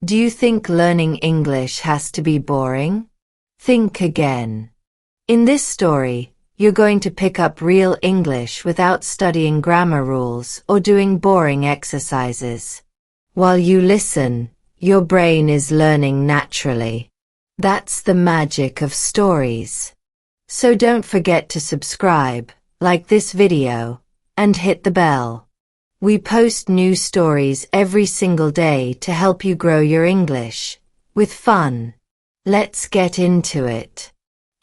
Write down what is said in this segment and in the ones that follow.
Do you think learning English has to be boring? Think again. In this story, you're going to pick up real English without studying grammar rules or doing boring exercises. While you listen, your brain is learning naturally. That's the magic of stories. So don't forget to subscribe, like this video, and hit the bell. We post new stories every single day to help you grow your English, with fun. Let's get into it.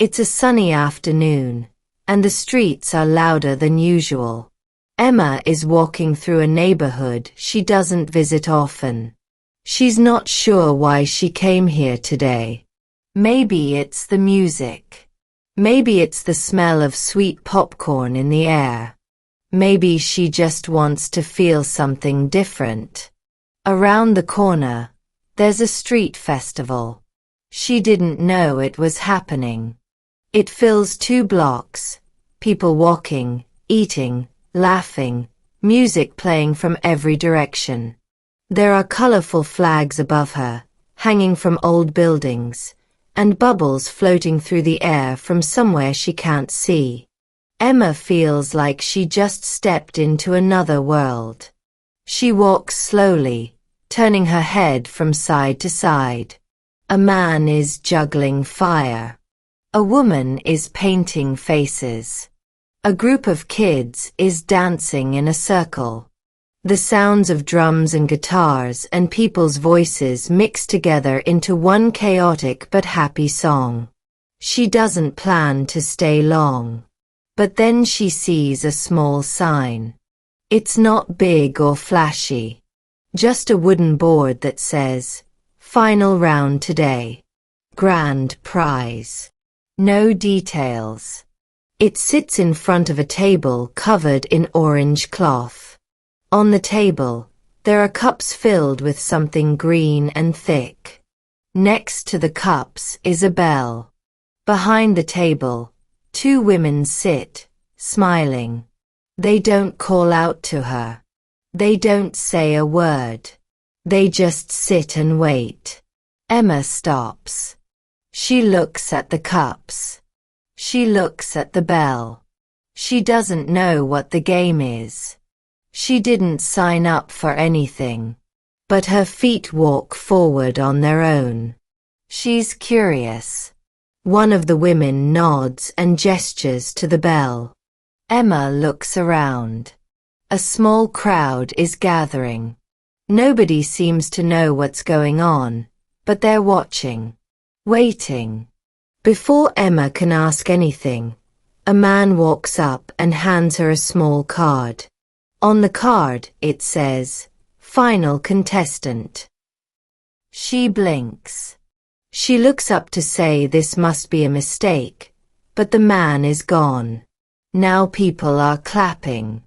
It's a sunny afternoon, and the streets are louder than usual. Emma is walking through a neighborhood she doesn't visit often. She's not sure why she came here today. Maybe it's the music. Maybe it's the smell of sweet popcorn in the air. Maybe she just wants to feel something different. Around the corner, there's a street festival. She didn't know it was happening. It fills 2 blocks, people walking, eating, laughing, music playing from every direction. There are colorful flags above her, hanging from old buildings, and bubbles floating through the air from somewhere she can't see. Emma feels like she just stepped into another world. She walks slowly, turning her head from side to side. A man is juggling fire. A woman is painting faces. A group of kids is dancing in a circle. The sounds of drums and guitars and people's voices mix together into one chaotic but happy song. She doesn't plan to stay long. But then she sees a small sign. It's not big or flashy. Just a wooden board that says, "Final round today. Grand prize." No details. It sits in front of a table covered in orange cloth. On the table, there are cups filled with something green and thick. Next to the cups is a bell. Behind the table, 2 women sit, smiling. They don't call out to her. They don't say a word. They just sit and wait. Emma stops. She looks at the cups. She looks at the bell. She doesn't know what the game is. She didn't sign up for anything. But her feet walk forward on their own. She's curious. One of the women nods and gestures to the bell. Emma looks around. A small crowd is gathering. Nobody seems to know what's going on, but they're watching. Waiting. Before Emma can ask anything, a man walks up and hands her a small card. On the card, it says, "Final contestant." She blinks. She looks up to say this must be a mistake, but the man is gone. Now people are clapping.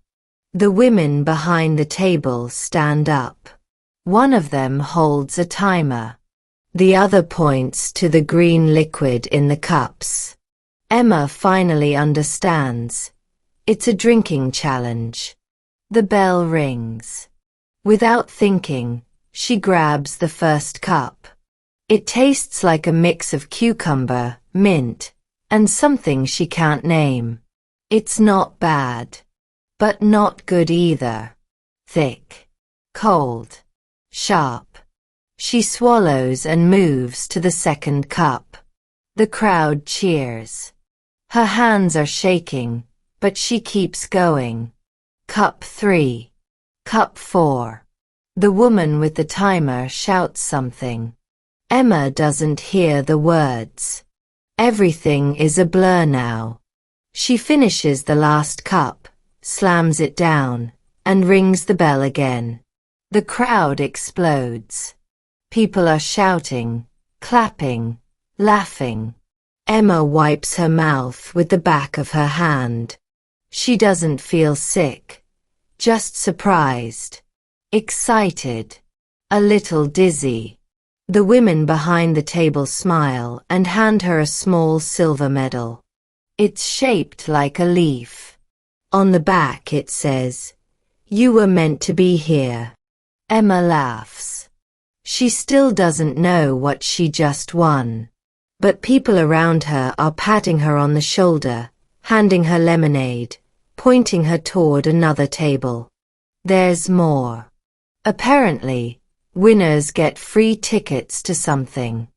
The women behind the table stand up. One of them holds a timer. The other points to the green liquid in the cups. Emma finally understands. It's a drinking challenge. The bell rings. Without thinking, she grabs the first cup. It tastes like a mix of cucumber, mint, and something she can't name. It's not bad, but not good either. Thick, cold, sharp. She swallows and moves to the second cup. The crowd cheers. Her hands are shaking, but she keeps going. Cup 3. Cup 4. The woman with the timer shouts something. Emma doesn't hear the words. Everything is a blur now. She finishes the last cup, slams it down, and rings the bell again. The crowd explodes. People are shouting, clapping, laughing. Emma wipes her mouth with the back of her hand. She doesn't feel sick, just surprised, excited, a little dizzy. The women behind the table smile and hand her a small silver medal. It's shaped like a leaf. On the back it says, "You were meant to be here." Emma laughs. She still doesn't know what she just won. But people around her are patting her on the shoulder, handing her lemonade, pointing her toward another table. There's more. Apparently, winners get free tickets to something.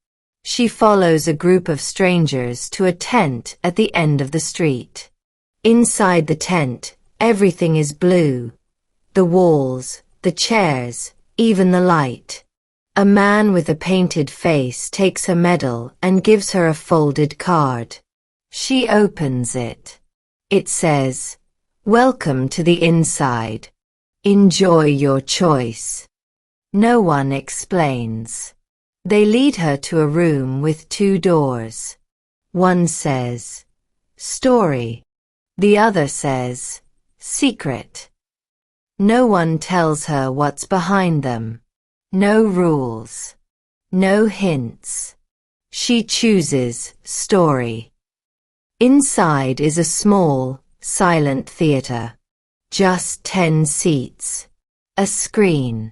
She follows a group of strangers to a tent at the end of the street. Inside the tent, everything is blue. The walls, the chairs, even the light. A man with a painted face takes her medal and gives her a folded card. She opens it. It says, "Welcome to the inside. Enjoy your choice." No one explains. They lead her to a room with 2 doors. One says, "Story." The other says, "Secret." No one tells her what's behind them. No rules. No hints. She chooses story. Inside is a small, silent theater. Just 10 seats. A screen.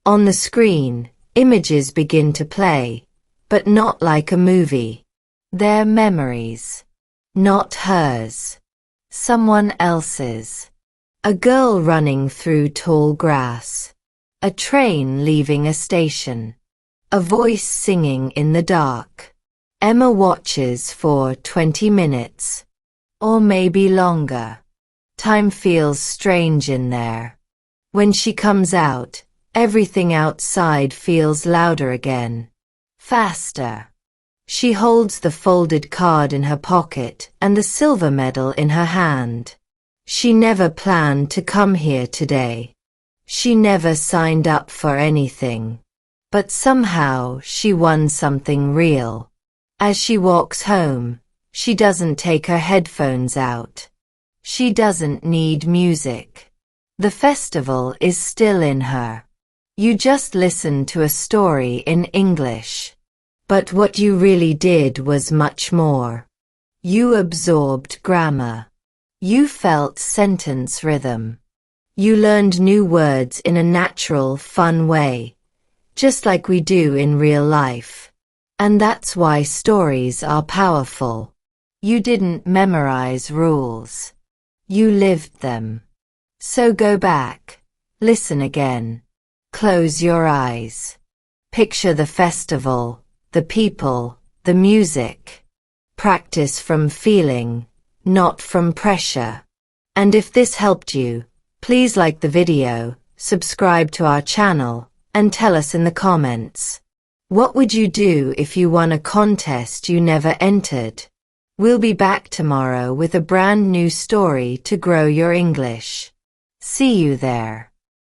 On the screen, images begin to play, but not like a movie. They're memories. Not hers. Someone else's. A girl running through tall grass. A train leaving a station. A voice singing in the dark. Emma watches for 20 minutes. Or maybe longer. Time feels strange in there. When she comes out, everything outside feels louder again. Faster. She holds the folded card in her pocket and the silver medal in her hand. She never planned to come here today. She never signed up for anything. But somehow she won something real. As she walks home, she doesn't take her headphones out. She doesn't need music. The festival is still in her. You just listened to a story in English. But what you really did was much more. You absorbed grammar. You felt sentence rhythm. You learned new words in a natural, fun way, just like we do in real life. And that's why stories are powerful. You didn't memorize rules. You lived them. So go back, listen again, close your eyes. Picture the festival, the people, the music. Practice from feeling, not from pressure. And if this helped you, please like the video, subscribe to our channel, and tell us in the comments. What would you do if you won a contest you never entered? We'll be back tomorrow with a brand new story to grow your English. See you there.